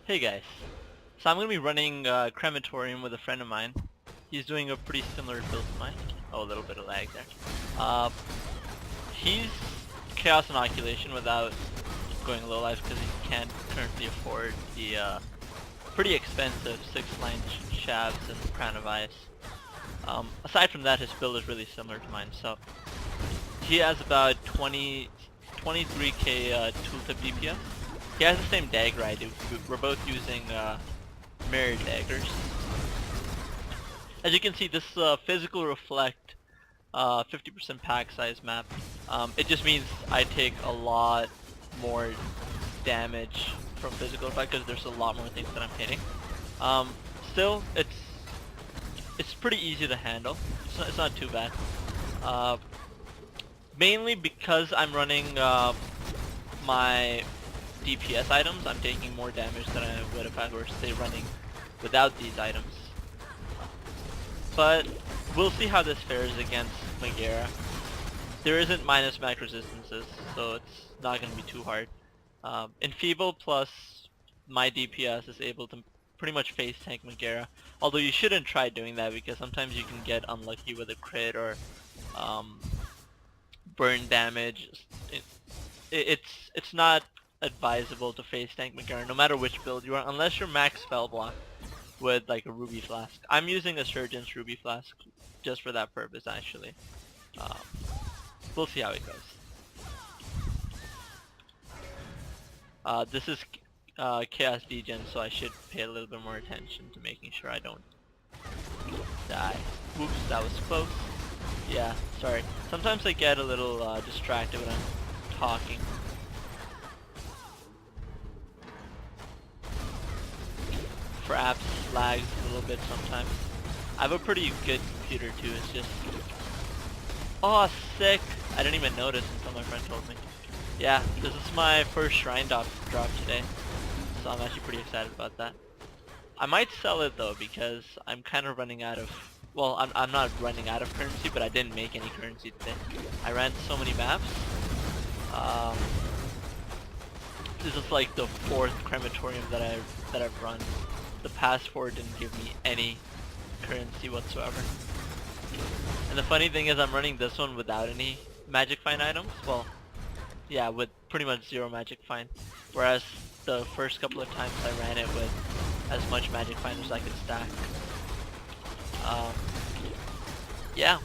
Hey guys, so I'm going to be running Crematorium with a friend of mine. He's doing a pretty similar build to mine. Oh, a little bit of lag there. Uh, he's Chaos Inoculation without going low life because he can't currently afford the pretty expensive 6-line shabs and Crown of Ice. Aside from that, his build is really similar to mine. So he has about 23k tooltip DPS. He has the same dagger I do. We're both using mirror daggers. As you can see, this physical reflect 50% pack size map. It just means I take a lot more damage from physical effect because there's a lot more things that I'm hitting. Still, it's pretty easy to handle. It's not too bad. Mainly because I'm running my DPS items, I'm taking more damage than I would if I were say running without these items. But we'll see how this fares against Magaera. There isn't minus max resistances, so it's not going to be too hard. Enfeeble plus my DPS is able to pretty much face tank Magaera. Although you shouldn't try doing that because sometimes you can get unlucky with a crit or burn damage. It's not advisable to face tank Magaera no matter which build you are, unless you're max spell block with like a ruby flask. I'm using a Surgeon's ruby flask just for that purpose actually. We'll see how it goes. This is Chaos Degen, so I should pay a little bit more attention to making sure I don't die. Oops, that was close. Yeah, sorry. Sometimes I get a little distracted when I'm talking. Perhaps lags a little bit sometimes. I have a pretty good computer too, it's just... Oh, sick! I didn't even notice until my friend told me. Yeah, this is my first shrine drop today, so I'm actually pretty excited about that. I might sell it though because I'm kind of running out of... Well, I'm not running out of currency, but I didn't make any currency today. I ran so many maps. This is like the 4th crematorium that I've run. The past 4 didn't give me any currency whatsoever. And the funny thing is I'm running this one without any magic find items. Well, yeah, with pretty much 0 magic find. Whereas the first couple of times I ran it with as much magic find as I could stack. Yeah.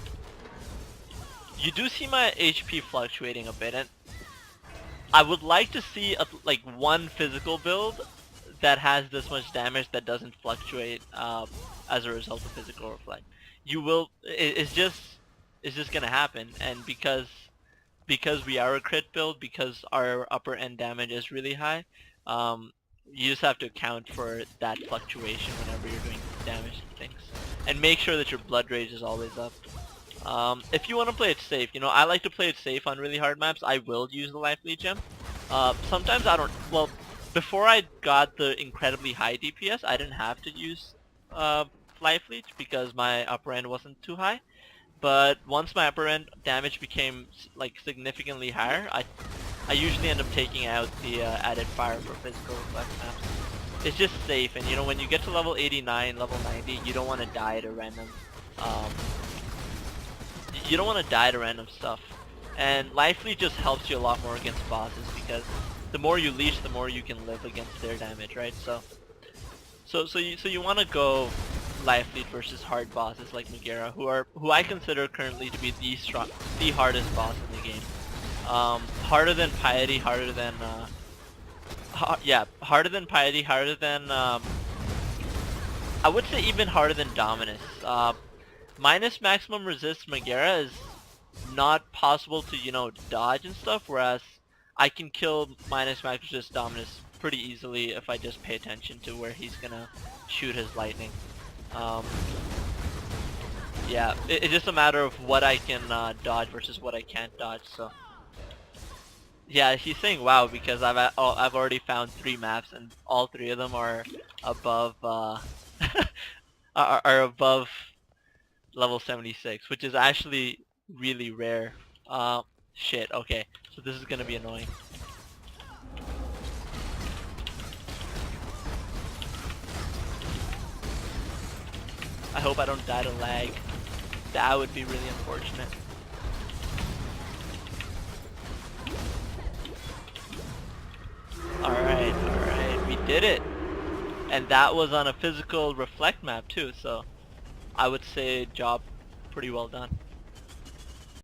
You do see my HP fluctuating a bit, and I would like to see like one physical build that has this much damage that doesn't fluctuate as a result of physical reflect. You will, it's just gonna happen, and because we are a crit build, because our upper end damage is really high, you just have to account for that fluctuation whenever you're doing damage to things, and make sure that your blood rage is always up. If you want to play it safe, you know, I like to play it safe on really hard maps. I will use the life lead gem. Sometimes I don't, well, before I got the incredibly high DPS, I didn't have to use life leech because my upper end wasn't too high. But once my upper end damage became like significantly higher, I usually end up taking out the added fire for physical reflect maps. It's just safe, and you know, when you get to level 89, level 90, you don't want to die to random. You don't want to die to random stuff, and life leech just helps you a lot more against bosses because the more you leech, the more you can live against their damage, right? So you want to go life lead versus hard bosses like Magaera, who I consider currently to be the hardest boss in the game. Harder than Piety, harder than harder than Piety, harder than I would say even harder than Dominus. Minus maximum resist Magaera is not possible to, you know, dodge and stuff, whereas I can kill minus max resist Dominus pretty easily if I just pay attention to where he's gonna shoot his lightning. Yeah, it's just a matter of what I can dodge versus what I can't dodge. So yeah, he's saying wow because I've already found 3 maps and all 3 of them are above are above level 76, which is actually really rare. Shit, okay, so this is gonna be annoying. I hope I don't die to lag. That would be really unfortunate. Alright, we did it! And that was on a physical reflect map too, so I would say job pretty well done.